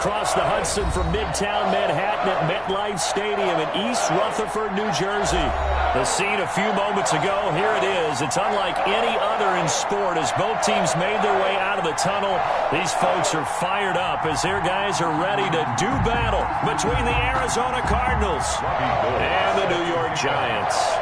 across the Hudson from Midtown Manhattan at MetLife Stadium in East Rutherford, New Jersey. The scene a few moments ago, here it is. It's unlike any other in sport as both teams made their way out of the tunnel. These folks are fired up as their guys are ready to do battle between the Arizona Cardinals and the New York Giants.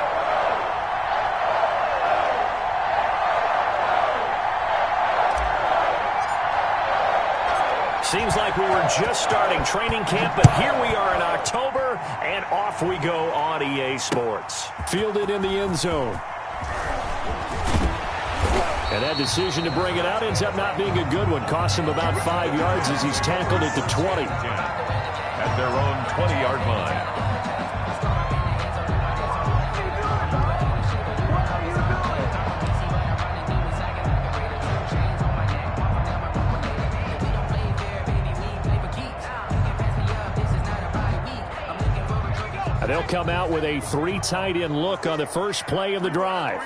Seems like we were just starting training camp, but here we are in October, and off we go on EA Sports. Fielded in the end zone. And that decision to bring it out ends up not being a good one. Cost him about 5 yards as he's tackled at the 20. At their own 20-yard line. They'll come out with a 3 tight end look on the first play of the drive.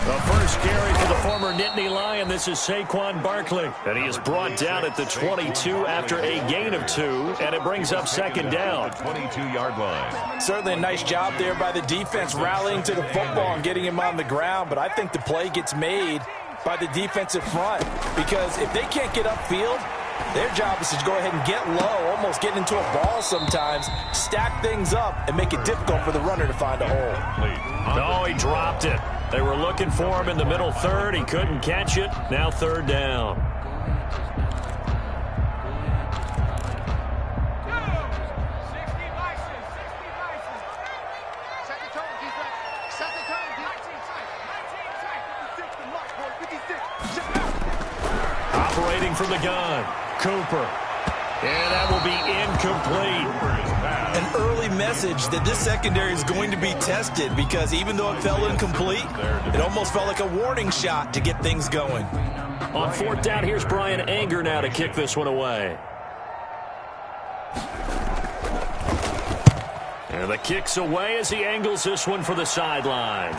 The first carry for the former Nittany Lion. This is Saquon Barkley. And he is brought down at the 22 after a gain of 2. And it brings up second down. 22-yard line. Certainly a nice job there by the defense rallying to the football and getting him on the ground. But I think the play gets made by the defensive front. Because if they can't get upfield, their job is to go ahead and get low, almost get into a ball sometimes, stack things up, and make it difficult for the runner to find a hole. No, he dropped it. They were looking for him in the middle third. He couldn't catch it. Now third down. Operating from the gun. Cooper. And that will be incomplete. An early message that this secondary is going to be tested because even though it fell incomplete, it almost felt like a warning shot to get things going. On fourth down, here's Brian Anger now to kick this one away. And the kick's away as he angles this one for the sideline.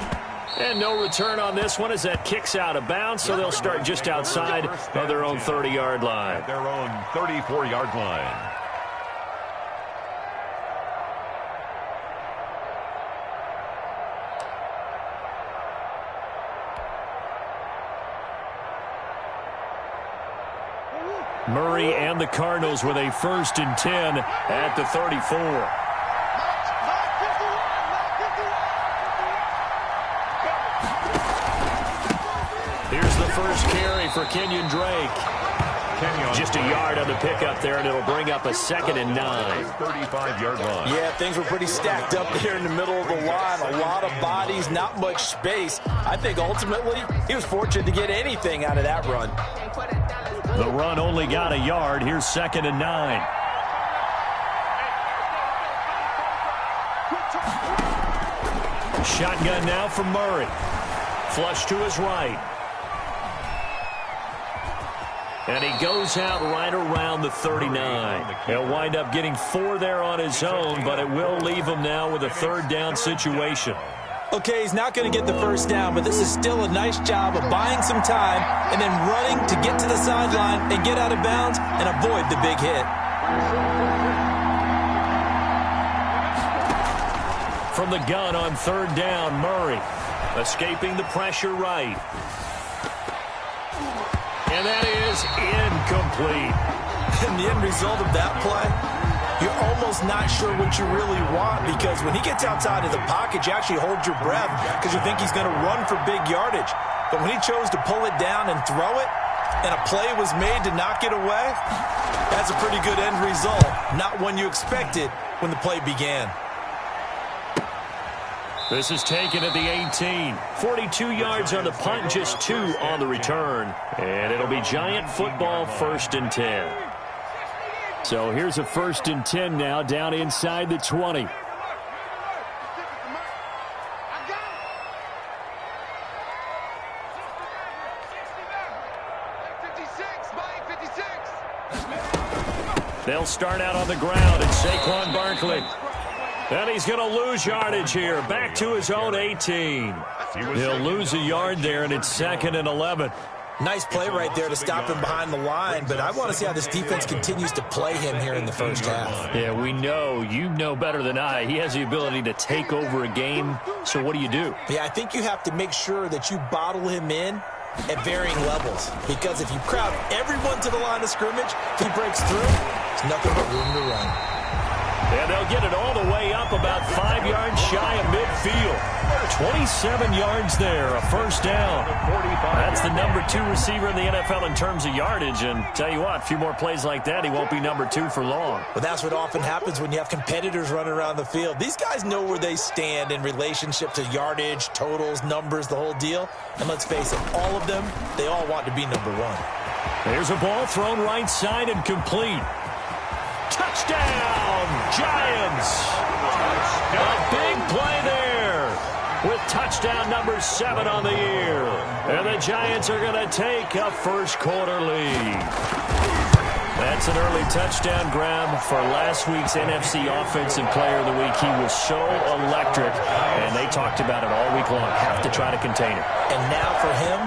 And no return on this one as that kicks out of bounds, so they'll start just outside of their own 30-yard line. Their own 34-yard line. Murray and the Cardinals with a 1st and 10 at the 34. Here's the first carry for Kenyon Drake. Just a yard on the pickup there, and it'll bring up a 2nd and 9. 35-yard line. Yeah, things were pretty stacked up there in the middle of the line. A lot of bodies, not much space. I think ultimately he was fortunate to get anything out of that run. The run only got a yard. Here's 2nd and 9. Shotgun now from Murray. Flush to his right. And he goes out right around the 39. He'll wind up getting 4 there on his own, but it will leave him now with a 3rd down situation. Okay, he's not going to get the first down, but this is still a nice job of buying some time and then running to get to the sideline and get out of bounds and avoid the big hit. From the gun on 3rd down, Murray escaping the pressure right. And that is incomplete. And the end result of that play, you're almost not sure what you really want because when he gets outside of the pocket, you actually hold your breath because you think he's going to run for big yardage. But when he chose to pull it down and throw it, and a play was made to knock it away, that's a pretty good end result. Not one you expected when the play began. This is taken at the 18. 42 yards on the punt, just 2 on the return. And it'll be Giant football 1st and 10. So here's a 1st and 10 now down inside the 20. They'll start out on the ground. It's Saquon Barkley. And he's going to lose yardage here. Back to his own 18. He'll lose a yard there, and it's 2nd and 11. Nice play right there to stop him behind the line, but I want to see how this defense continues to play him here in the first half. Yeah, we know. You know better than I. He has the ability to take over a game, so what do you do? Yeah, I think you have to make sure that you bottle him in at varying levels, because if you crowd everyone to the line of scrimmage, if he breaks through, there's nothing but room to run. And they'll get it all the way up about 5 yards shy of midfield. 27 yards there, a first down. That's the number 2 receiver in the NFL in terms of yardage. And tell you what, a few more plays like that, he won't be number 2 for long. But that's what often happens when you have competitors running around the field. These guys know where they stand in relationship to yardage, totals, numbers, the whole deal. And let's face it, all of them, they all want to be number 1. There's a ball thrown right side and complete. Touchdown, Giants! A big play there with touchdown number 7 on the year. And the Giants are going to take a first quarter lead. That's an early touchdown grab for last week's NFC Offensive Player of the Week. He was so electric, and they talked about it all week long. Have to try to contain it. And now for him,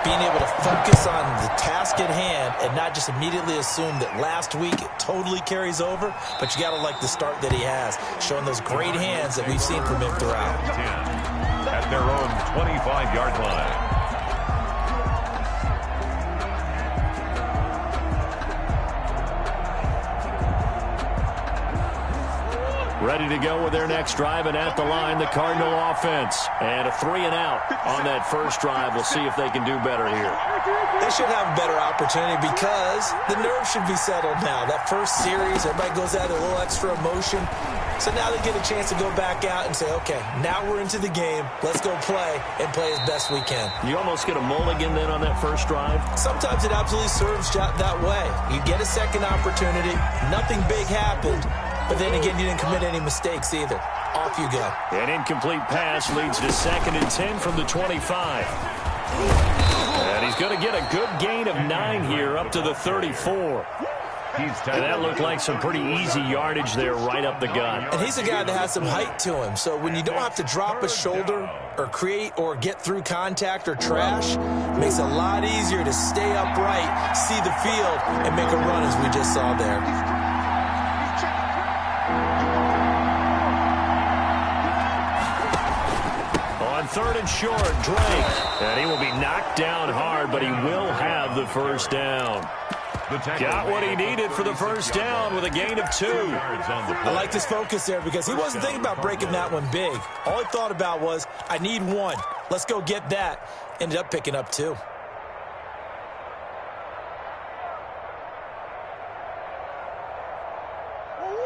being able to focus on the task at hand and not just immediately assume that last week it totally carries over, but you got to like the start that he has, showing those great hands that we've seen from him throughout. 10 at their own 25-yard line. Ready to go with their next drive, and at the line, the Cardinal offense. And a 3-and-out on that first drive. We'll see if they can do better here. They should have a better opportunity because the nerves should be settled now. That first series, everybody goes out with a little extra emotion. So now they get a chance to go back out and say, okay, now we're into the game. Let's go play and play as best we can. You almost get a mulligan then on that first drive? Sometimes it absolutely serves that way. You get a second opportunity. Nothing big happened. But then again, you didn't commit any mistakes either. Off you go. An incomplete pass leads to 2nd and 10 from the 25. And he's going to get a good gain of 9 here up to the 34. And that looked like some pretty easy yardage there right up the gut. And he's a guy that has some height to him. So when you don't have to drop a shoulder or create or get through contact or trash, it makes it a lot easier to stay upright, see the field, and make a run as we just saw there. On 3rd and short, Drake. And he will be knocked down hard, but he will have the first down. Got what he needed for the first down with a gain of 2. I like this focus there because he wasn't thinking about breaking that one big. All he thought about was, I need 1. Let's go get that. Ended up picking up 2.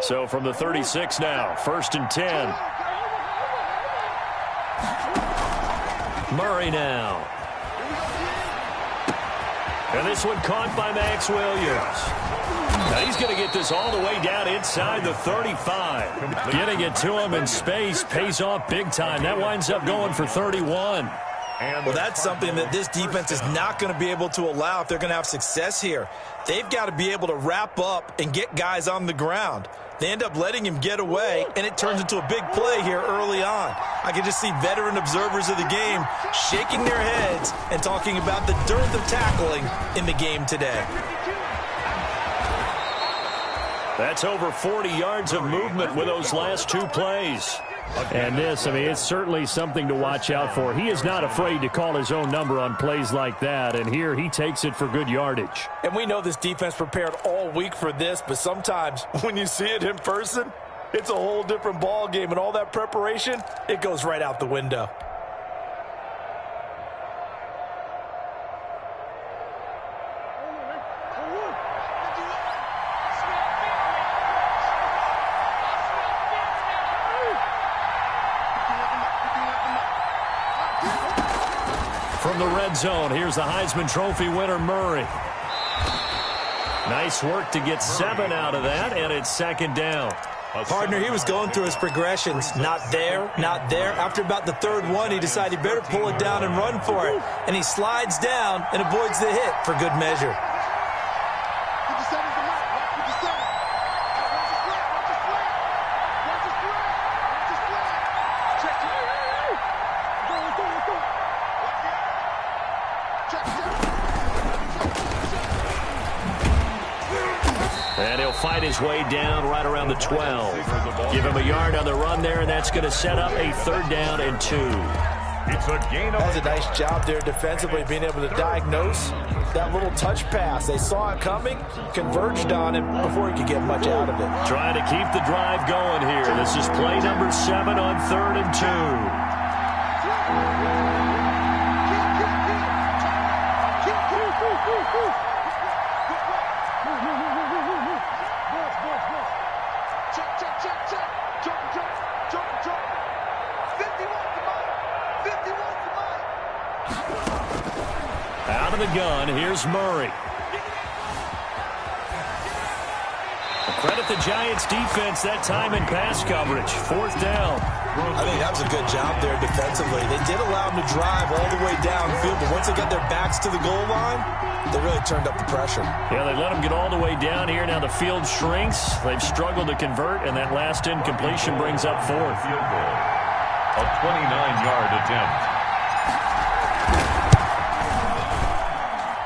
So from the 36 now, 1st and 10. Murray now. And this one caught by Max Williams. Now he's going to get this all the way down inside the 35. Getting it to him in space pays off big time. That winds up going for 31. Well, that's something that this defense is not going to be able to allow if they're going to have success here. They've got to be able to wrap up and get guys on the ground. They end up letting him get away, and it turns into a big play here early on. I can just see veteran observers of the game shaking their heads and talking about the dearth of tackling in the game today. That's over 40 yards of movement with those last 2 plays. And this, I mean, it's certainly something to watch out for. He is not afraid to call his own number on plays like that, and here he takes it for good yardage. And we know this defense prepared all week for this, but sometimes when you see it in person, it's a whole different ball game, and all that preparation, it goes right out the window. From the red zone, here's the Heisman Trophy winner, Murray. Nice work to get 7 out of that, and it's 2nd down. Partner, he was going through his progressions. Not there, not there. After about the 3rd one, he decided he better pull it down and run for it. And he slides down and avoids the hit for good measure. his way down right around the 12. Give him a yard on the run there, and that's going to set up a 3rd down and 2. It's a gain of... That's a nice job there defensively, being able to diagnose that little touch pass. They saw it coming, converged on him before he could get much out of it. Trying to keep the drive going here. This is play number 7 on 3rd and 2. Out of the gun, here's Murray. Credit the Giants defense that time in pass coverage. 4th down. I think that was a good job there defensively. They did allow them to drive all the way downfield, but once they got their backs to the goal line, they really turned up the pressure. Yeah, they let them get all the way down here. Now the field shrinks. They've struggled to convert, and that last incompletion brings up 4th. Field goal. A 29-yard attempt.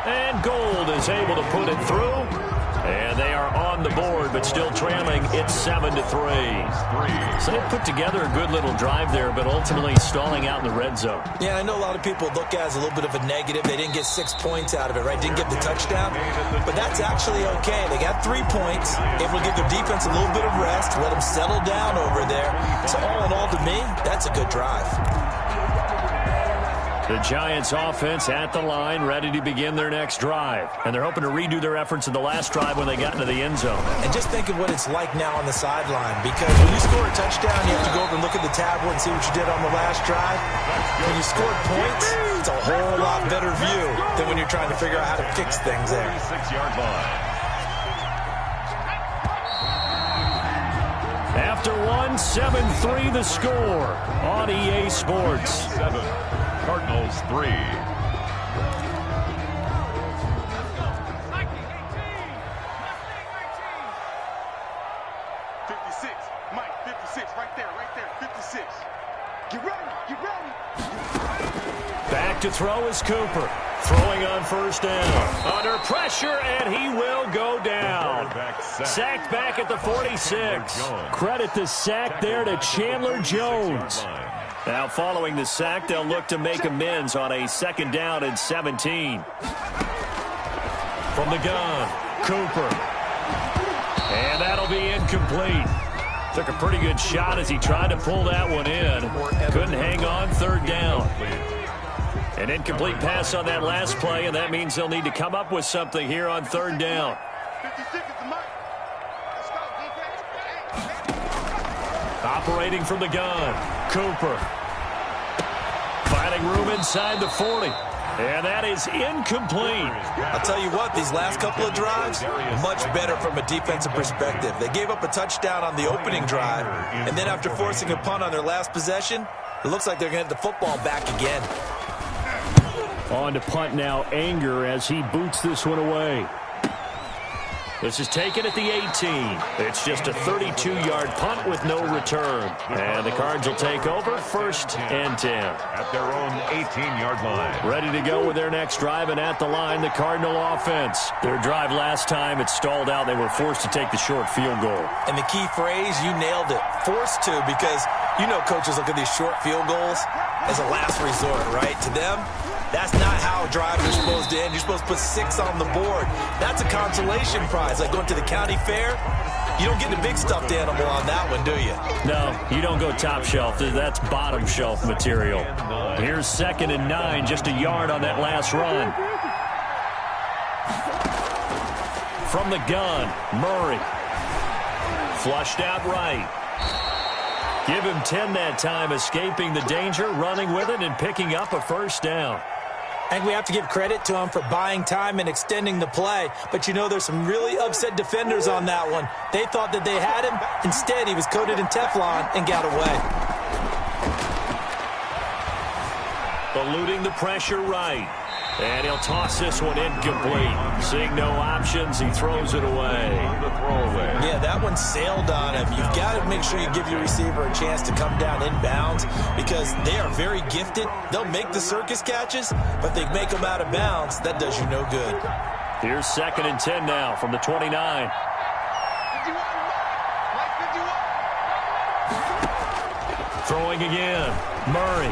And Gold is able to put it through. And they are on the board, but still trailing. It's 7-3. So they put together a good little drive there, but ultimately stalling out in the red zone. Yeah, I know a lot of people look at it as a little bit of a negative. They didn't get 6 points out of it, right? Didn't get the touchdown. But that's actually okay. They got 3 points. Able to give their defense a little bit of rest, let them settle down over there. So all in all, to me, that's a good drive. The Giants offense at the line, ready to begin their next drive. And they're hoping to redo their efforts in the last drive when they got into the end zone. And just think of what it's like now on the sideline, because when you score a touchdown, you have to go over and look at the tablet and see what you did on the last drive. When you scored points, it's a whole lot better view than when you're trying to figure out how to fix things there. 36-yard line. After 7-3 the score on EA Sports. 7. Cardinals 3. Back to throw is Cooper. Throwing on 1st down. Under pressure, and he will go down. Sacked back at the 46. Credit the sack there to Chandler Jones. Now following the sack, they'll look to make amends on a 2nd down and 17. From the gun, Cooper. And that'll be incomplete. Took a pretty good shot as he tried to pull that one in. Couldn't hang on. 3rd down. An incomplete pass on that last play, and that means they'll need to come up with something here on 3rd down. Operating from the gun, Cooper. Finding room inside the 40. And that is incomplete. I'll tell you what, these last couple of drives, much better from a defensive perspective. They gave up a touchdown on the opening drive, and then after forcing a punt on their last possession, it looks like they're going to get the football back again. On to punt now, Anger, as he boots this one away. This is taken at the 18. It's just a 32-yard punt with no return. And the Cards will take over 1st and 10. At their own 18-yard line. Ready to go with their next drive, and at the line, the Cardinal offense. Their drive last time, it stalled out. They were forced to take the short field goal. And the key phrase, you nailed it. Forced to, because you know coaches look at these short field goals as a last resort, right? To them, that's not how drives are supposed to end. You're supposed to put 6 on the board. That's a consolation prize. Like going to the county fair, you don't get the big stuffed animal on that one, do you? No, you don't go top shelf. That's bottom shelf material. Here's 2nd and 9, just a yard on that last run. From the gun, Murray. Flushed out right. Give him 10 that time, escaping the danger, running with it, and picking up a 1st down. I think we have to give credit to him for buying time and extending the play. But, you know, there's some really upset defenders on that one. They thought that they had him. Instead, he was coated in Teflon and got away. Eluding the pressure right. And he'll toss this one incomplete. Seeing no options, he throws it away. Yeah, that one sailed on him. You've got to make sure you give your receiver a chance to come down inbounds because they are very gifted. They'll make the circus catches, but if they make them out of bounds, that does you no good. Here's 2nd and 10 now from the 29. Throwing again. Murray.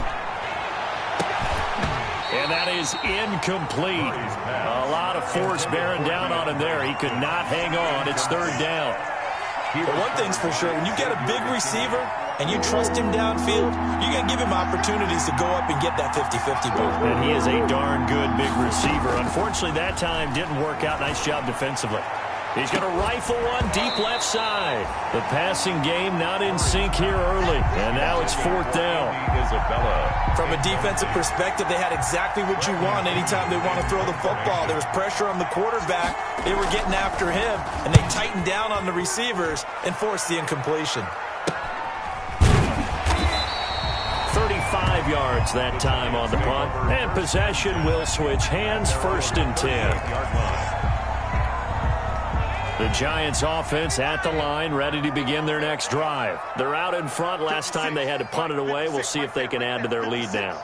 And that is incomplete. A lot of force bearing down on him there. He could not hang on. It's third down. But one thing's for sure, when you get a big receiver and you trust him downfield, you're going to give him opportunities to go up and get that 50-50 ball. And he is a darn good big receiver. Unfortunately, that time didn't work out. Nice job defensively. He's going to rifle one deep left side. The passing game not in sync here early. And now it's fourth down. From a defensive perspective, they had exactly what you want anytime they want to throw the football. There was pressure on the quarterback. They were getting after him, and they tightened down on the receivers and forced the incompletion. 35 yards that time on the punt. And possession will switch hands, first and 10. The Giants offense at the line, ready to begin their next drive. They're out in front. Last time they had to punt it away. We'll see if they can add to their lead now.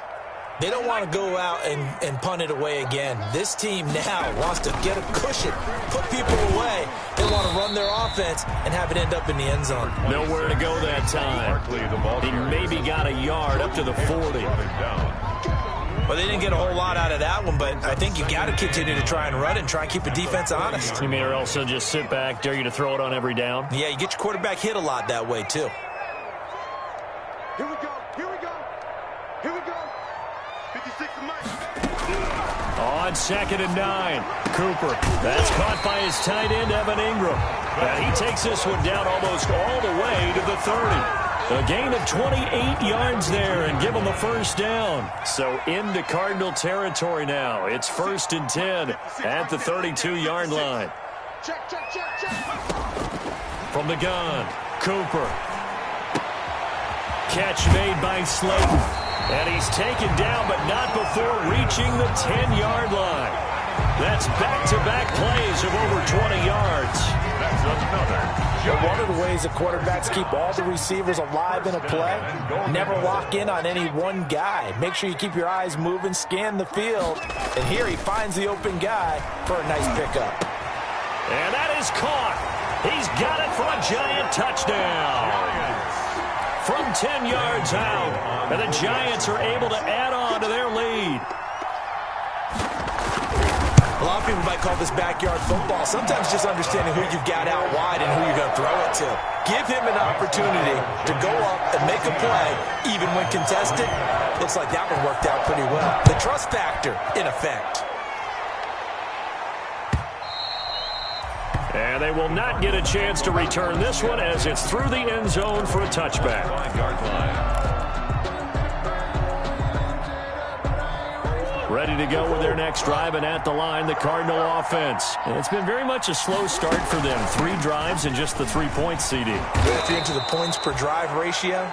They don't want to go out and punt it away again. This team now wants to get a cushion, put people away. They want to run their offense and have it end up in the end zone. Nowhere to go that time. He maybe got a yard up to the 40. Well, they didn't get a whole lot out of that one, but I think you got to continue to try and run and try and keep the defense honest. You mean or also just sit back, dare you to throw it on every down? Yeah, you get your quarterback hit a lot that way, too. Here we go. Here we go. Here we go. 56 to Mike. On second and 9. Cooper. That's caught by his tight end, Evan Ingram. And he takes this one down almost all the way to the 30. A gain of 28 yards there and give them a first down. So into Cardinal territory now. It's first and 10 at the 32-yard line. Check, check, check, check. From the gun, Cooper. Catch made by Slayton. And he's taken down, but not before reaching the 10-yard line. That's back-to-back plays of over 20 yards. That's another. One of the ways the quarterbacks keep all the receivers alive in a play, never lock in on any one guy. Make sure you keep your eyes moving, scan the field, and here he finds the open guy for a nice pickup. And that is caught. He's got it for a giant touchdown. From 10 yards out, and the Giants are able to add on to their lead. A lot of people might call this backyard football. Sometimes just understanding who you've got out wide and who you're going to throw it to. Give him an opportunity to go up and make a play, even when contested. Looks like that one worked out pretty well. The trust factor in effect. And they will not get a chance to return this one as it's through the end zone for a touchback. 5-yard line. Ready to go with their next drive, and at the line, the Cardinal offense. And it's been very much a slow start for them. 3 drives and just the 3 points, CD. If you're into the points per drive ratio,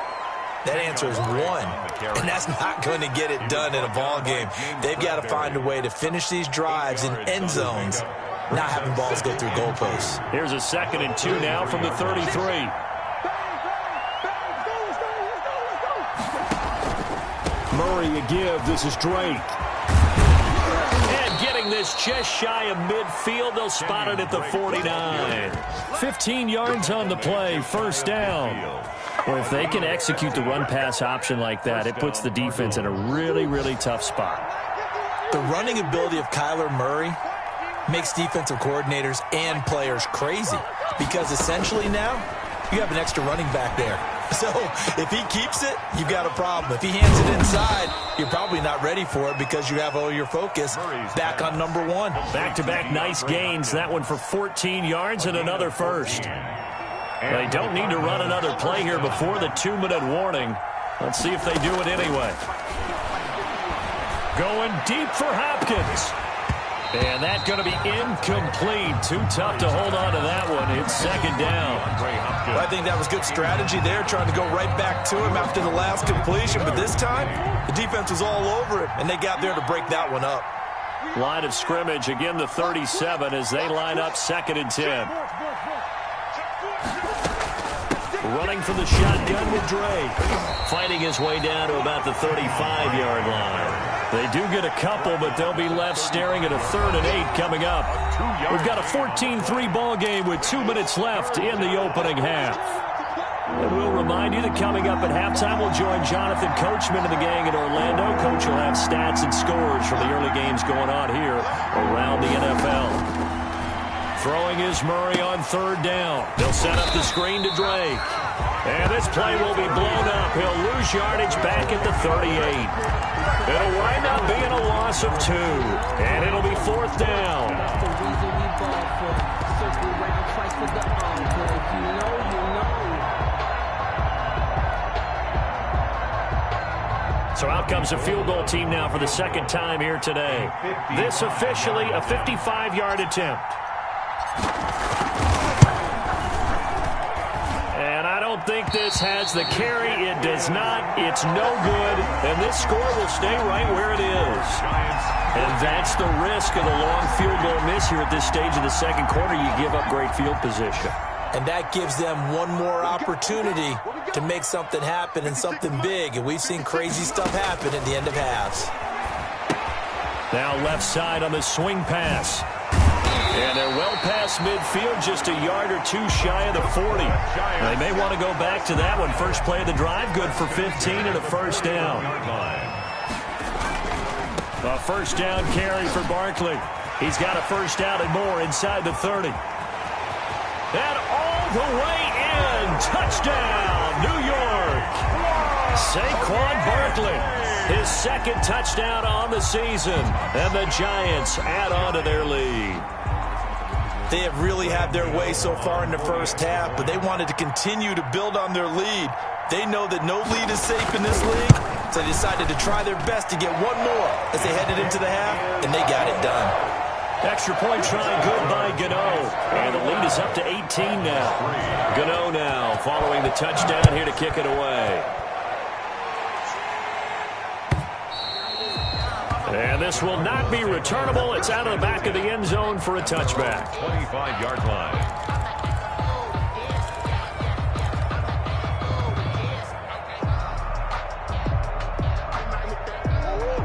that answer is 1. And that's not going to get it done in a ball game. They've got to find a way to finish these drives in end zones, not having balls go through goalposts. Here's a 2nd and 2 now from the 33. Murray a give. This is Drake. And getting this just shy of midfield. They'll spot it at the 49. 15 yards on the play. First down. Well, if they can execute the run-pass option like that, it puts the defense in a really, really tough spot. The running ability of Kyler Murray makes defensive coordinators and players crazy because essentially now you have an extra running back there. So if he keeps it, you've got a problem. If he hands it inside, you're probably not ready for it because you have all your focus back on number 1. Back-to-back nice gains. That one for 14 yards and another first. They don't need to run another play here before the 2-minute warning. Let's see if they do it anyway. Going deep for Hopkins. And that's going to be incomplete. Too tough to hold on to that one. It's second down. Well, I think that was good strategy there, trying to go right back to him after the last completion. But this time, the defense was all over it, and they got there to break that one up. Line of scrimmage, again the 37 as they line up 2nd and 10. Running for the shotgun with Drake. Fighting his way down to about the 35-yard line. They do get a couple, but they'll be left staring at a 3rd and 8 coming up. We've got a 14-3 ball game with 2 minutes left in the opening half. And we'll remind you that coming up at halftime, we'll join Jonathan Coachman and the gang in Orlando. Coach will have stats and scores from the early games going on here around the NFL. Throwing is Murray on third down. They'll set up the screen to Drake. And this play will be blown up. He'll lose yardage back at the 38. It'll wind up being a loss of 2. And it'll be fourth down. So out comes a field goal team now for the second time here today. This officially a 55-yard attempt. And I don't think this has the carry. It does not. It's no good. And this score will stay right where it is. And that's the risk of the long field goal miss here at this stage of the second quarter. You give up great field position. And that gives them one more opportunity to make something happen and something big. And we've seen crazy stuff happen at the end of halves. Now left side on the swing pass. And they're well past midfield, just a yard or 2 shy of the 40. They may want to go back to that one. First play of the drive, good for 15 and a first down. A first down carry for Barkley. He's got a first down and more inside the 30. And all the way in. Touchdown, New York. Saquon Barkley, his second touchdown on the season. And the Giants add on to their lead. They have really had their way so far in the first half, but they wanted to continue to build on their lead. They know that no lead is safe in this league, so they decided to try their best to get one more as they headed into the half, and they got it done. Extra point try good by Gano. And the lead is up to 18 now. Gano now following the touchdown here to kick it away. And this will not be returnable. It's out of the back of the end zone for a touchback. 25-yard line.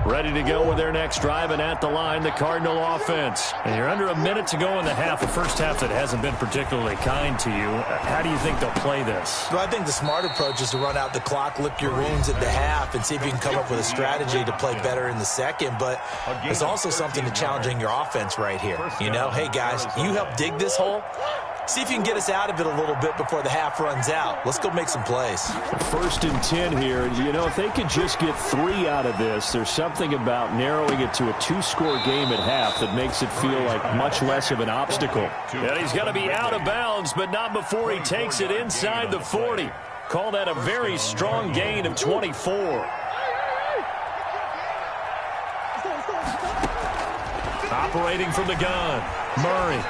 Ready to go with their next drive, and at the line, the Cardinal offense. And you're under a minute to go in the half, a first half that hasn't been particularly kind to you. How do you think they'll play this? Well, I think the smart approach is to run out the clock, lick your wounds at the half, and see if you can come up with a strategy to play better in the second. But there's also something to challenging your offense right here. You know, hey, guys, you help dig this hole. See if you can get us out of it a little bit before the half runs out. Let's go make some plays. First and 10 here. You know, if they could just get 3 out of this, there's something about narrowing it to a 2-score game at half that makes it feel like much less of an obstacle. And he's going to be out of bounds, but not before he takes it inside the 40. Call that a very strong gain of 24. Operating from the gun, Murray.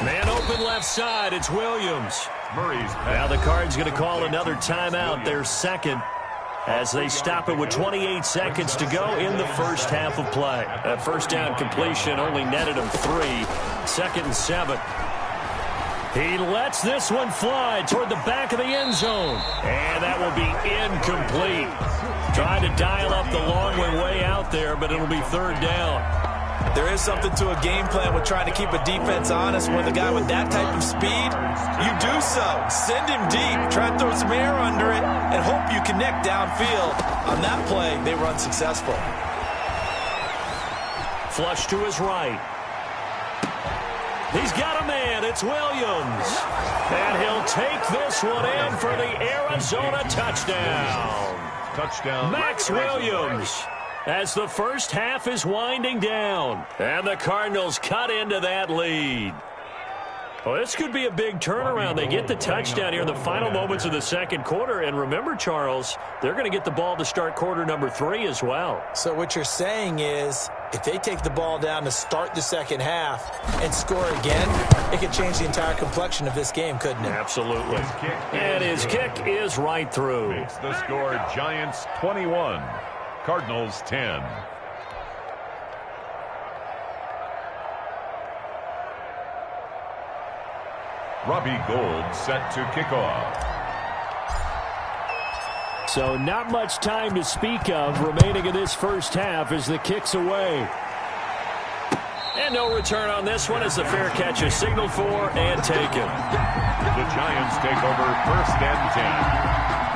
Man open left side, it's Williams. Now the Cards going to call another timeout, their second, as they stop it with 28 seconds to go in the first half of play. That first down completion only netted him 3. 2nd and 7. He lets this one fly toward the back of the end zone. And that will be incomplete. Trying to dial up the long one way out there, but it'll be 3rd down. There is something to a game plan with trying to keep a defense honest. With a guy with that type of speed, you do so. Send him deep, try to throw some air under it, and hope you connect downfield. On that play, they run successful. Flush to his right. He's got a man. It's Williams. And he'll take this one in for the Arizona touchdown. Touchdown. Max Williams. As the first half is winding down. And the Cardinals cut into that lead. Well, this could be a big turnaround. They get the touchdown here in the final moments of the second quarter. And remember, Charles, they're going to get the ball to start quarter number 3 as well. So what you're saying is, if they take the ball down to start the second half and score again, it could change the entire complexion of this game, couldn't it? Absolutely. And his kick is right through. Makes the score Giants 21. Cardinals 10. Robbie Gould set to kick off. So not much time to speak of remaining in this first half as the kick's away. And no return on this one as the fair catch is signaled for and taken. The Giants take over 1st and 10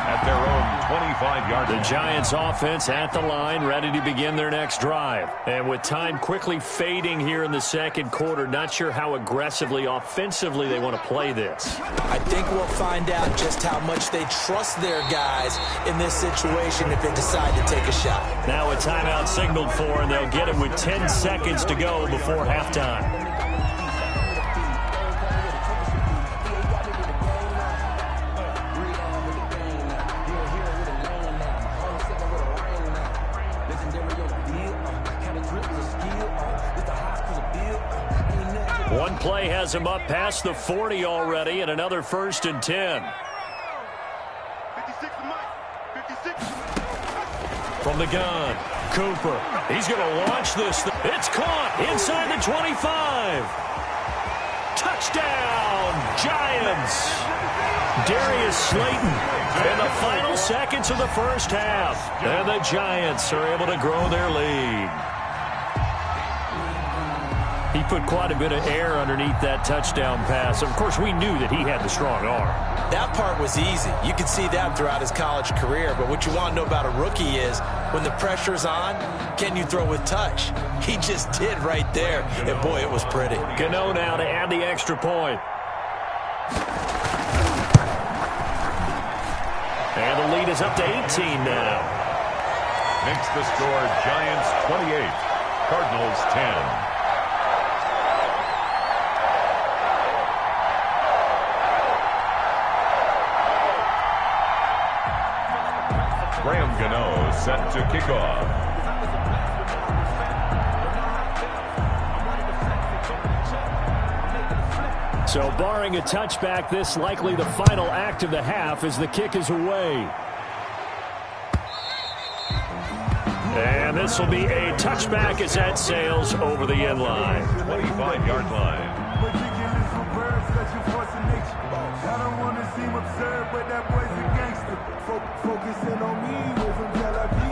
at their own 25-yard line. The Giants offense at the line, ready to begin their next drive. And with time quickly fading here in the second quarter, not sure how aggressively, offensively they want to play this. I think we'll find out just how much they trust their guys in this situation if they decide to take a shot. Now a timeout signaled for, and they'll get it with 10 seconds to go before halftime. One play has him up past the 40 already, and another 1st and 10. 56 to Mike. 56. From the gun, Cooper. He's going to launch this. It's caught inside the 25. Touchdown, Giants. Darius Slayton in the final seconds of the first half. And the Giants are able to grow their lead. He put quite a bit of air underneath that touchdown pass. Of course, we knew that he had the strong arm. That part was easy. You could see that throughout his college career. But what you want to know about a rookie is when the pressure's on, can you throw with touch? He just did right there. And, boy, it was pretty. Gano now to add the extra point. And the lead is up to 18 now. Makes the score Giants 28, Cardinals 10. Graham Gano set to kick off. So barring a touchback, this likely the final act of the half as the kick is away. And this will be a touchback as that sails over the end line. 25-yard line.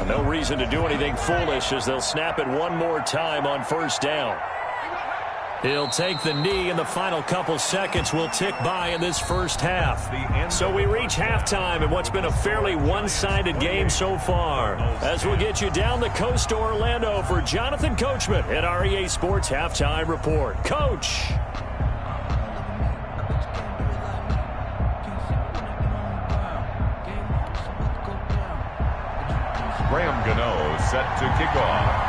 No reason to do anything foolish as they'll snap it one more time on 1st down. He'll take the knee, and the final couple seconds will tick by in this first half. So we reach halftime in what's been a fairly one-sided game so far. As we'll get you down the coast to Orlando for Jonathan Coachman at our EA Sports Halftime Report. Coach! Graham Gano set to kick off.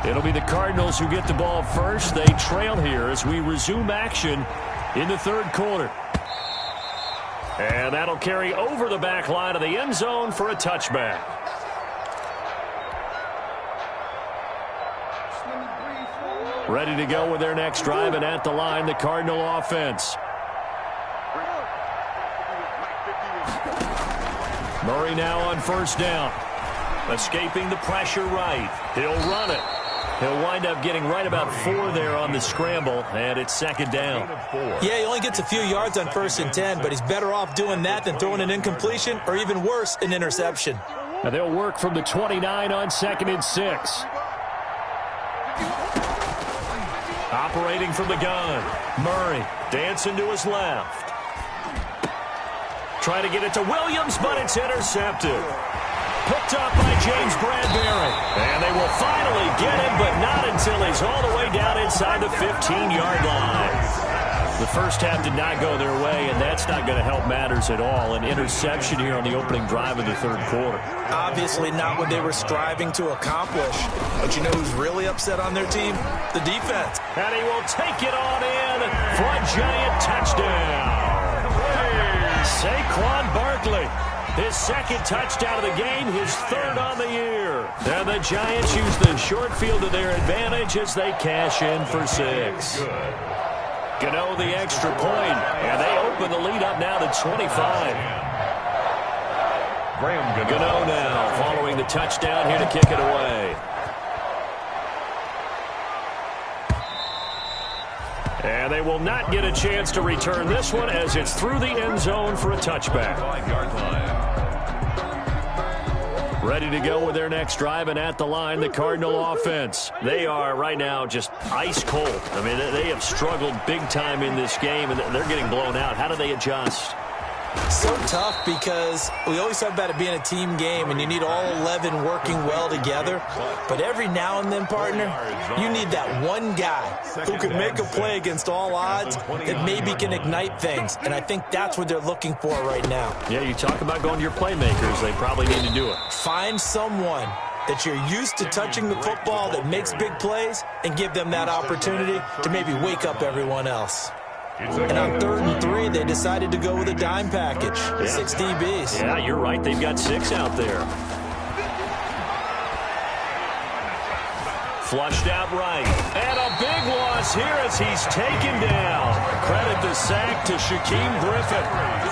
It'll be the Cardinals who get the ball first. They trail here as we resume action in the third quarter. And that'll carry over the back line of the end zone for a touchback. Ready to go with their next drive, and at the line, the Cardinal offense. Murray now on 1st down. Escaping the pressure right. He'll run it. He'll wind up getting right about 4 there on the scramble, and it's 2nd down. Yeah, he only gets a few yards on 1st and 10, but he's better off doing that than throwing an incompletion or even worse, an interception. And they'll work from the 29 on 2nd and 6. Operating from the gun. Murray dancing to his left. Trying to get it to Williams, but it's intercepted. Picked up by James Bradbury. And they will finally get him, but not until he's all the way down inside the 15-yard line. The first half did not go their way, and that's not going to help matters at all. An interception here on the opening drive of the third quarter. Obviously not what they were striving to accomplish. But you know who's really upset on their team? The defense. And he will take it on in for a giant touchdown. Saquon Barkley. His 2nd touchdown of the game, his 3rd on the year. And the Giants use the short field to their advantage as they cash in for 6. Gano the extra point, and they open the lead up now to 25. Graham Gano now following the touchdown here to kick it away. And they will not get a chance to return this one as it's through the end zone for a touchback. 5-yard line. Ready to go with their next drive, and at the line, the Cardinal offense. They are right now just ice cold. I mean, they have struggled big time in this game, and they're getting blown out. How do they adjust? So tough because we always talk about it being a team game and you need all 11 working well together. But every now and then, partner, you need that one guy who can make a play against all odds that maybe can ignite things. And I think that's what they're looking for right now. Yeah, you talk about going to your playmakers. They probably need to do it. Find someone that you're used to touching the football that makes big plays and give them that opportunity to maybe wake up everyone else. And on 3rd and 3, they decided to go with a dime package, 6 DBs. Yeah, you're right. They've got 6 out there. Flushed out right. And a big loss here as he's taken down. Credit the sack to Shaquem Griffin.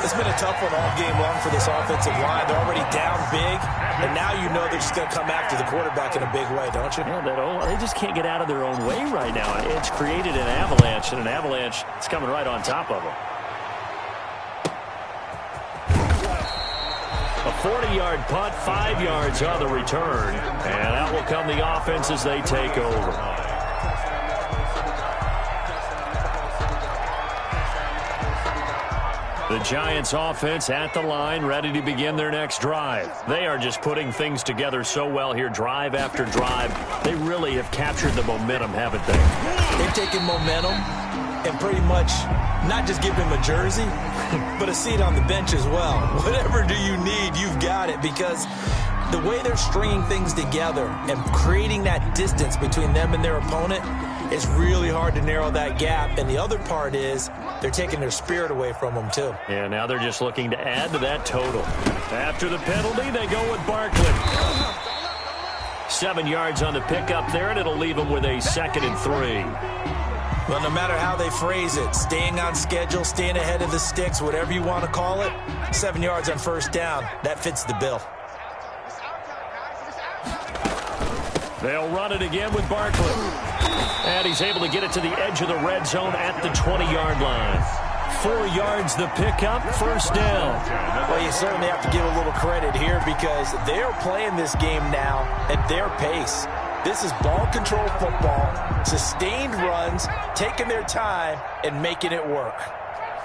It's been a tough one all game long for this offensive line. They're already down big, and now you know they're just going to come after the quarterback in a big way, don't you? Yeah, they just can't get out of their own way right now. It's created an avalanche, and an avalanche is coming right on top of them. A 40-yard punt, 5 yards on the return. And out will come the offense as they take over. The Giants offense at the line, ready to begin their next drive. They are just putting things together so well here, drive after drive. They really have captured the momentum, haven't they? They've taken momentum and pretty much not just give him a jersey, but a seat on the bench as well. Whatever do you need, you've got it, because the way they're stringing things together and creating that distance between them and their opponent, it's really hard to narrow that gap. And the other part is they're taking their spirit away from them, too. Yeah, now they're just looking to add to that total. After the penalty, they go with Barkley. 7 yards on the pickup there, and it'll leave them with a 2nd and 3. Well, no matter how they phrase it, staying on schedule, staying ahead of the sticks, whatever you want to call it, 7 yards on 1st down, that fits the bill. They'll run it again with Barkley. And he's able to get it to the edge of the red zone at the 20-yard line. 4 yards the pickup, 1st down. Well, you certainly have to give a little credit here because they're playing this game now at their pace. This is ball control football, sustained runs, taking their time, and making it work.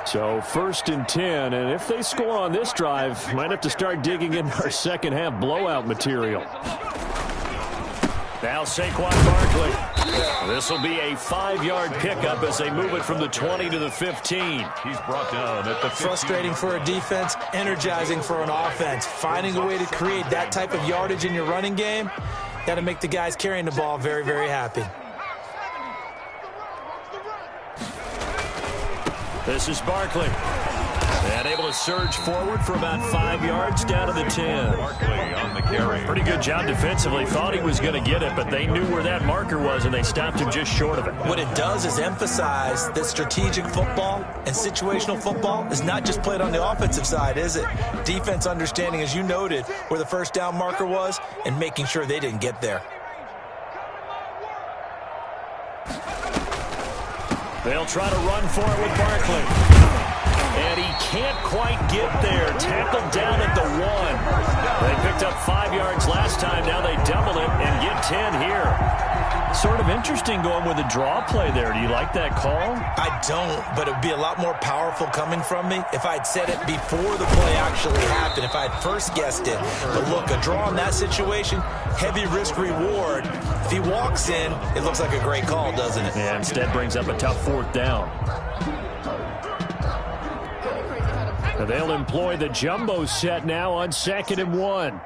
So 1st and 10, and if they score on this drive, might have to start digging in our second half blowout material. Now Saquon Barkley. This will be a 5-yard pickup as they move it from the 20 to the 15. He's brought down at the 15. Frustrating for a defense, energizing for an offense. Finding a way to create that type of yardage in your running game, that'll make the guys carrying the ball very, very happy. This is Barkley. And able to surge forward for about 5 yards down to the 10. Barkley on the carry. Pretty good job defensively. Thought he was going to get it, but they knew where that marker was, and they stopped him just short of it. What it does is emphasize that strategic football and situational football is not just played on the offensive side, is it? Defense understanding, as you noted, where the 1st down marker was and making sure they didn't get there. They'll try to run for it with Barkley. And he can't quite get there. Tackled down at the 1. They picked up 5 yards last time. Now they double it and get 10 here. Sort of interesting going with a draw play there. Do you like that call? I don't, but it would be a lot more powerful coming from me if I'd said it before the play actually happened, if I'd first guessed it. But look, a draw in that situation, heavy risk reward. If he walks in, it looks like a great call, doesn't it? Yeah, instead brings up a tough 4th down. They'll employ the jumbo set now on 2nd and 1.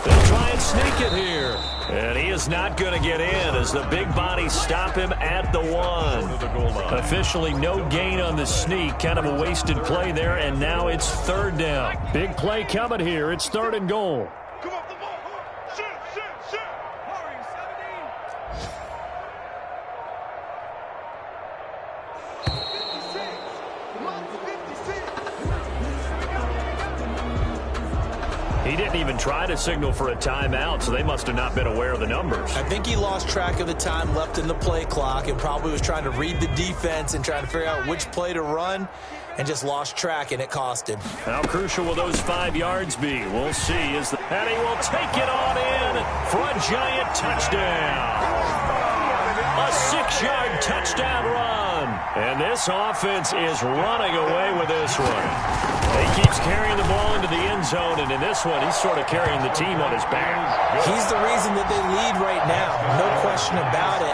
They'll try and sneak it here. And he is not going to get in as the big bodies stop him at the 1. Officially no gain on the sneak. Kind of a wasted play there, and now it's 3rd down. Big play coming here. It's 3rd and goal. Come off the ball. Shoot. Hurry, 17. He didn't even try to signal for a timeout, so they must have not been aware of the numbers. I think he lost track of the time left in the play clock and probably was trying to read the defense and trying to figure out which play to run and just lost track, and it cost him. How crucial will those 5 yards be? We'll see. And he will take it on in for a giant touchdown. A 6-yard touchdown run. And this offense is running away with this one. He keeps carrying the ball into the end zone, and in this one, he's sort of carrying the team on his back. He's the reason that they lead right now. No question about it.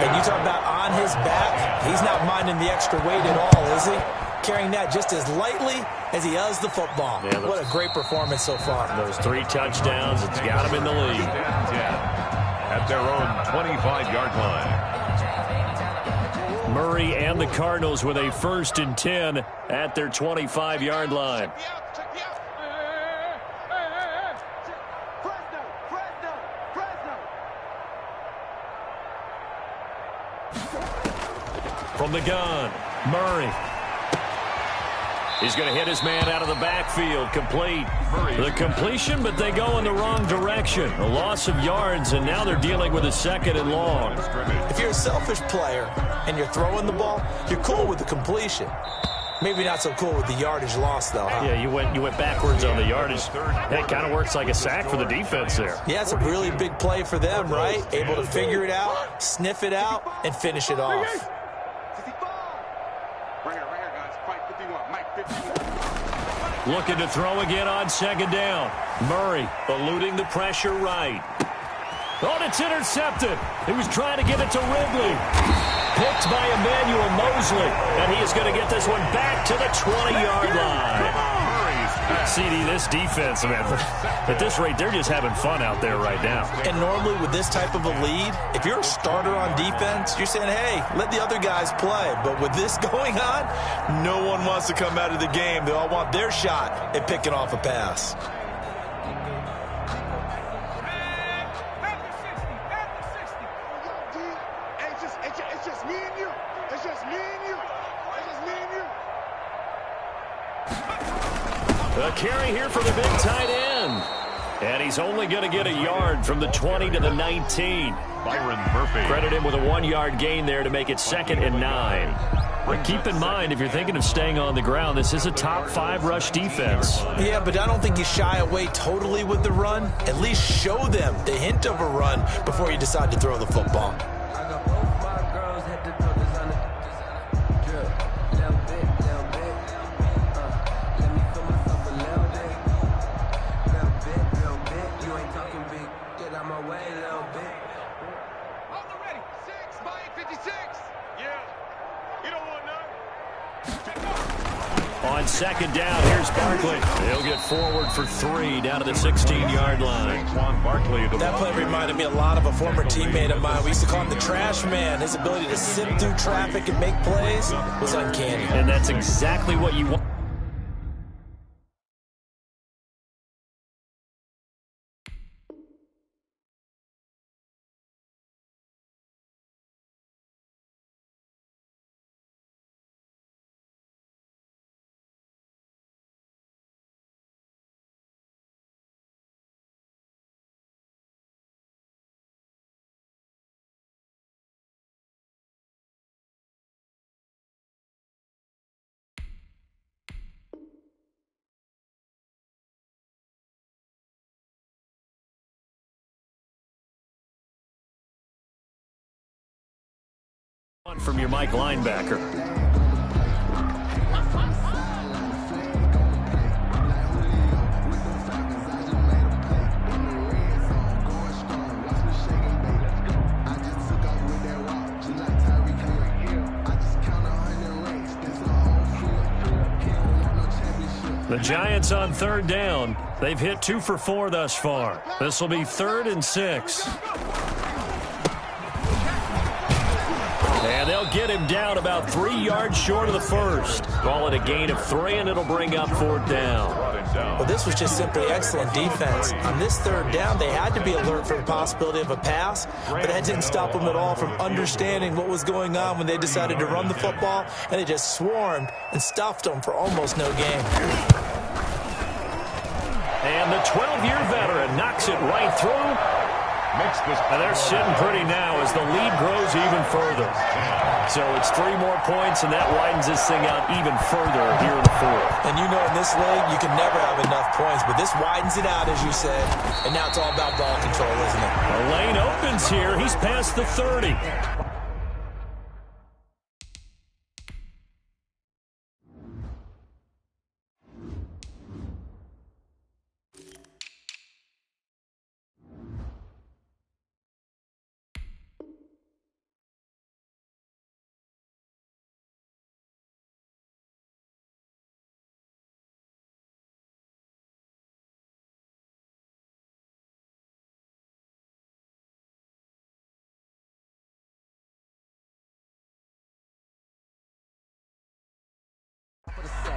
And you talk about on his back, he's not minding the extra weight at all, is he? Carrying that just as lightly as he does the football. Yeah, what a great performance so far. Those 3 touchdowns, it's got him in the lead. At their own 25-yard line. Murray and the Cardinals with a 1st and 10 at their 25-yard line. From the gun, Murray. He's going to hit his man out of the backfield. Complete. The completion, but they go in the wrong direction. A loss of yards, and now they're dealing with a 2nd and long. If you're a selfish player and you're throwing the ball, you're cool with the completion. Maybe not so cool with the yardage loss, though, huh? Yeah, you went backwards on the yardage. That kind of works like a sack for the defense there. Yeah, it's a really big play for them, right? Able to figure it out, sniff it out, and finish it off. Looking to throw again on 2nd down. Murray eluding the pressure right. Oh, it's intercepted. He was trying to give it to Ridley. Picked by Emmanuel Mosley. And he is going to get this one back to the 20-yard line. CD, this defense, man, at this rate, they're just having fun out there right now. And normally with this type of a lead, if you're a starter on defense, you're saying, hey, let the other guys play. But with this going on, no one wants to come out of the game. They all want their shot at picking off a pass. It's just me and you. It's just me and you. It's just me and you. A carry here for the big tight end. And he's only going to get a yard from the 20 to the 19. Byron Murphy. Credit him with a 1-yard gain there to make it 2nd and 9. But keep in mind, if you're thinking of staying on the ground, this is a top 5 rush defense. Yeah, but I don't think you shy away totally with the run. At least show them the hint of a run before you decide to throw the football. On 2nd down, here's Barkley. He'll get forward for 3 down to the 16-yard line. That play reminded me a lot of a former teammate of mine. We used to call him the trash man. His ability to sift through traffic and make plays was uncanny. And that's exactly what you want. From your Mike linebacker. The Giants on 3rd down. They've hit 2 for 4 thus far. This will be 3rd and 6. And they'll get him down about 3 yards short of the first. Call it a gain of 3, and it'll bring up 4th down. Well, this was just simply excellent defense. On this 3rd down, they had to be alert for the possibility of a pass, but that didn't stop them at all from understanding what was going on when they decided to run the football, and they just swarmed and stuffed them for almost no gain. And the 12-year veteran knocks it right through. And they're sitting pretty now as the lead grows even further. So it's 3 more points, and that widens this thing out even further here in the fourth. And you know in this league, you can never have enough points, but this widens it out, as you said. And now it's all about ball control, isn't it? The lane opens here. He's past the 30.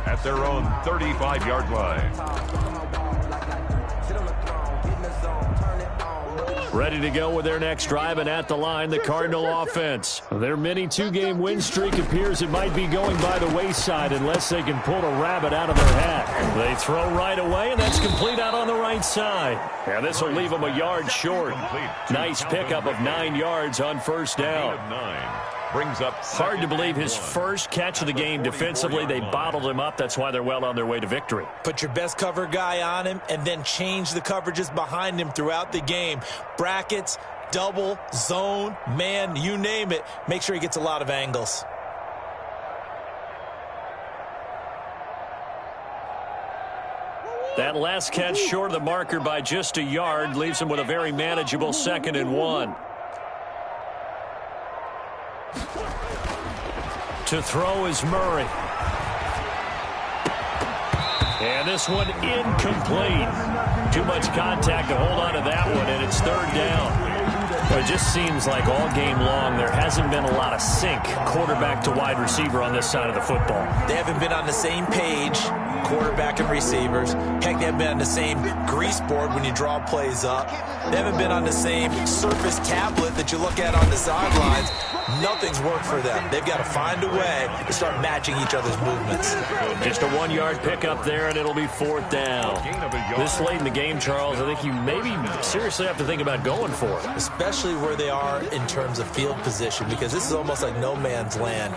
At their own 35-yard line. Ready to go with their next drive, and at the line, the Cardinal offense. Their mini 2-game win streak appears it might be going by the wayside unless they can pull a rabbit out of their hat. They throw right away, and that's complete out on the right side. And this will leave them a yard short. Nice pickup of 9 yards on first down. Brings up hard to believe his first catch of the game defensively. They bottled him up. That's why they're well on their way to victory. Put your best cover guy on him and then change the coverages behind him throughout the game. Brackets, double, zone, man, you name it. Make sure he gets a lot of angles. That last catch short of the marker by just a yard leaves him with a very manageable 2nd and 1. To throw is Murray. And this one incomplete. Too much contact to hold on to that one, and it's 3rd down. Well, it just seems like all game long there hasn't been a lot of sync quarterback to wide receiver on this side of the football. They haven't been on the same page, quarterback and receivers. Heck, they haven't been on the same grease board when you draw plays up. They haven't been on the same Surface tablet that you look at on the sidelines. Nothing's worked for them. They've got to find a way to start matching each other's movements. Just a 1-yard pickup there, and it'll be 4th down. This late in the game, Charles, I think you maybe seriously have to think about going for it. Especially where they are in terms of field position, because this is almost like no man's land.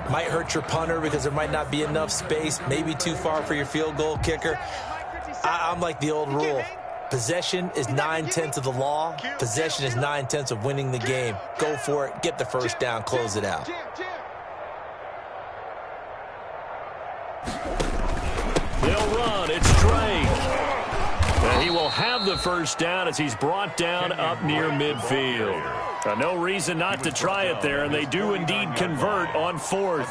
Might hurt your punter because there might not be enough space, maybe too far for your field goal kicker. I'm like the old rule. Possession is 9/10 of the law. Possession is 9/10 of winning the game. Go for it. Get the first down. Close it out. They'll run. It's Drake. And he will have the first down as he's brought down up near midfield. No reason not to try it there, and they do indeed convert on 4th.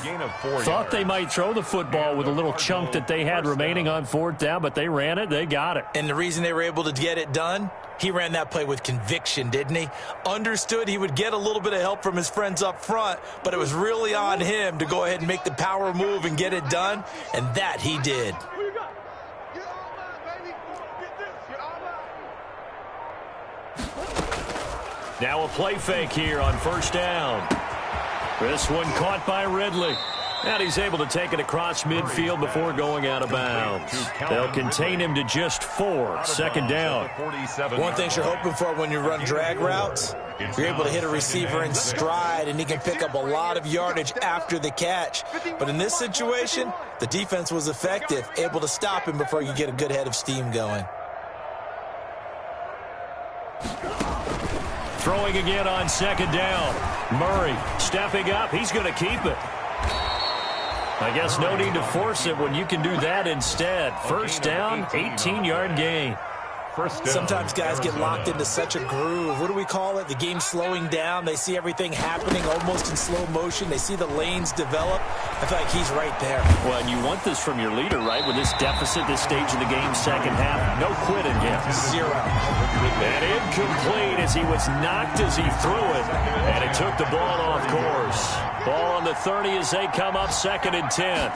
Thought they might throw the football with a little chunk that they had remaining on 4th down, but they ran it. They got it. And the reason they were able to get it done, he ran that play with conviction, didn't he? Understood he would get a little bit of help from his friends up front, but it was really on him to go ahead and make the power move and get it done, and that he did. Now a play fake here on 1st down. This one caught by Ridley. And he's able to take it across midfield before going out of bounds. They'll contain him to just 4. 2nd down. One thing you're hoping for when you run drag routes, you're able to hit a receiver in stride, and he can pick up a lot of yardage after the catch. But in this situation, the defense was effective, able to stop him before you get a good head of steam going. Throwing again on 2nd down. Murray stepping up. He's going to keep it. I guess no need to force it when you can do that instead. 1st down, 18-yard gain. Sometimes guys get locked into such a groove. What do we call it? The game's slowing down. They see everything happening almost in slow motion. They see the lanes develop. I feel like he's right there. Well, and you want this from your leader, right? With this deficit, this stage of the game, 2nd half, no quitting him. 0. And incomplete as he was knocked as he threw it. And it took the ball off course. Ball on the 30 as they come up 2nd and 10.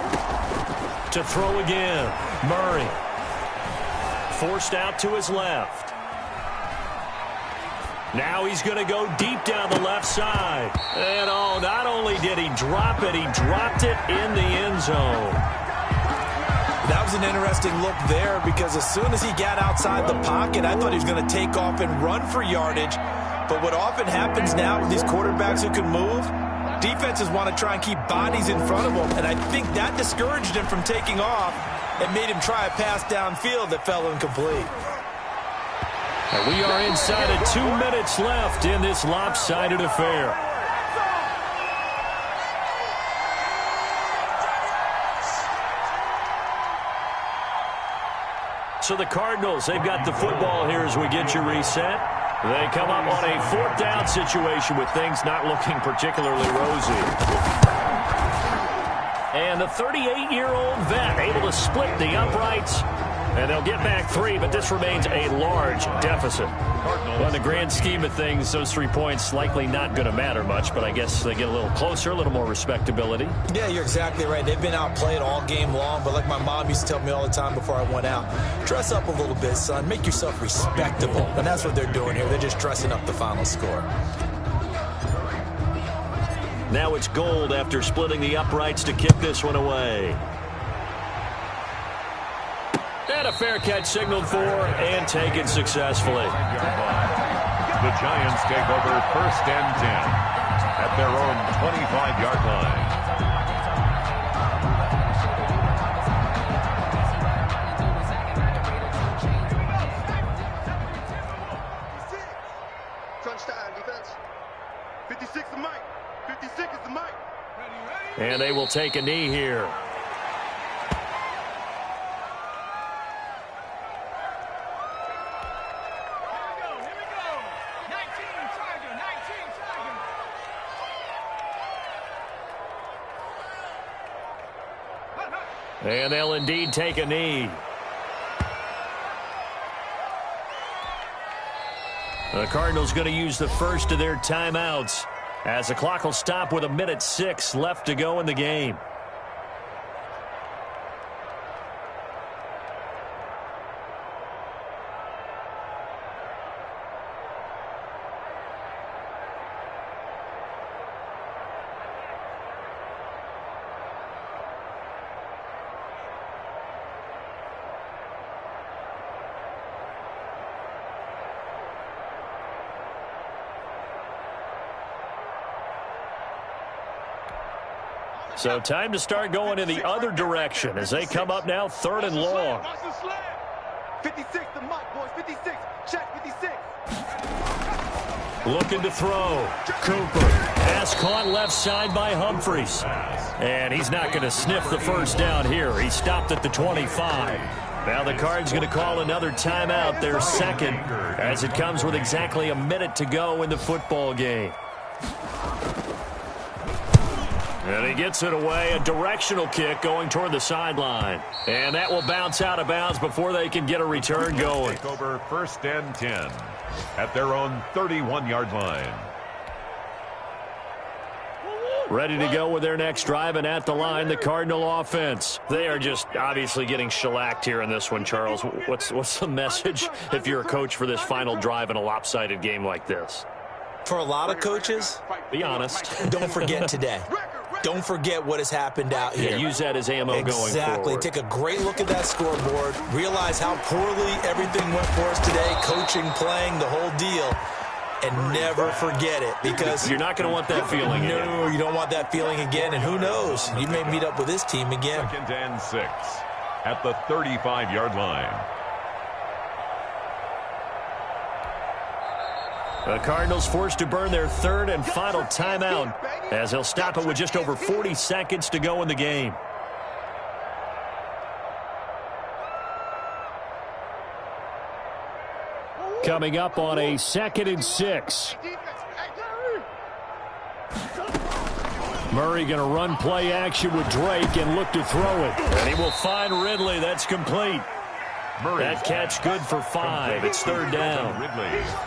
To throw again, Murray. Forced out to his left. Now he's going to go deep down the left side. And oh, not only did he drop it, he dropped it in the end zone. That was an interesting look there because as soon as he got outside the pocket, I thought he was going to take off and run for yardage. But what often happens now with these quarterbacks who can move, defenses want to try and keep bodies in front of them. And I think that discouraged him from taking off and made him try a pass downfield that fell incomplete. And we are inside of 2 minutes left in this lopsided affair. So the Cardinals, they've got the football here as we get you reset. They come up on a 4th down situation with things not looking particularly rosy. And the 38-year-old vet able to split the uprights. And they'll get back 3, but this remains a large deficit. Well, in the grand scheme of things, those 3 points likely not going to matter much, but I guess they get a little closer, a little more respectability. Yeah, you're exactly right. They've been outplayed all game long, but like my mom used to tell me all the time before I went out, dress up a little bit, son. Make yourself respectable. And that's what they're doing here. They're just dressing up the final score. Now it's Gold after splitting the uprights to kick this one away. And a fair catch signaled for and taken successfully. The Giants take over 1st and 10 at their own 25-yard line. Touchdown defense. 56 is Mike. 56 is the Mike. And they will take a knee here. And they'll indeed take a knee. The Cardinals going to use the first of their timeouts as the clock will stop with 1:06 left to go in the game. So time to start going in the other direction as they come up now 3rd and long. 56 to Mike, boys. 56. Check 56. Looking to throw. Cooper. Pass caught left side by Humphries. And he's not going to sniff the first down here. He stopped at the 25. Now the Cards going to call another timeout, their second, as it comes with exactly a minute to go in the football game. And he gets it away, a directional kick going toward the sideline. And that will bounce out of bounds before they can get a return going. Take over 1st and 10 at their own 31-yard line. Ready to go with their next drive, and at the line, the Cardinal offense. They are just obviously getting shellacked here in this one, Charles. What's the message if you're a coach for this final drive in a lopsided game like this? For a lot of coaches, be honest. Don't forget today. Don't forget what has happened out here. Yeah, use that as ammo going forward. Exactly. Take a great look at that scoreboard. Realize how poorly everything went for us today. Coaching, playing, the whole deal. And never forget it, because you're not going to want that feeling again. No, you don't want that feeling again. And who knows? You may meet up with this team again. 2nd and 6 at the 35-yard line. The Cardinals forced to burn their 3rd and final timeout as they'll stop it with just over 40 seconds to go in the game. Coming up on a 2nd and 6. Murray going to run play action with Drake and look to throw it. And he will find Ridley. That's complete. That catch good for 5. It's 3rd down.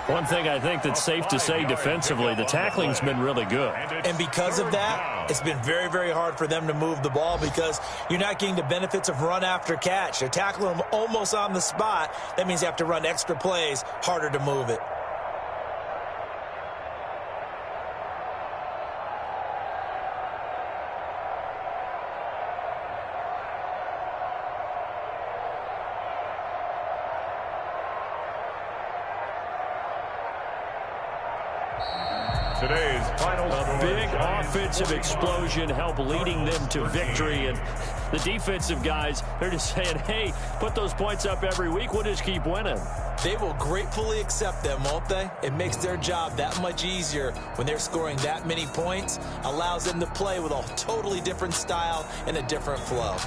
One thing I think that's safe to say defensively, the tackling's been really good. And because of that, it's been very, very hard for them to move the ball because you're not getting the benefits of run after catch. They're tackling them almost on the spot. That means you have to run extra plays, harder to move it. today's final score. Big offensive explosion helped leading them to victory. And the defensive guys, they're just saying, hey, put those points up every week. We'll just keep winning. They will gratefully accept them, won't they? It makes their job that much easier when they're scoring that many points. Allows them to play with a totally different style and a different flow.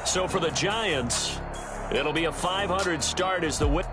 So for the Giants, it'll be a 500 start as the win.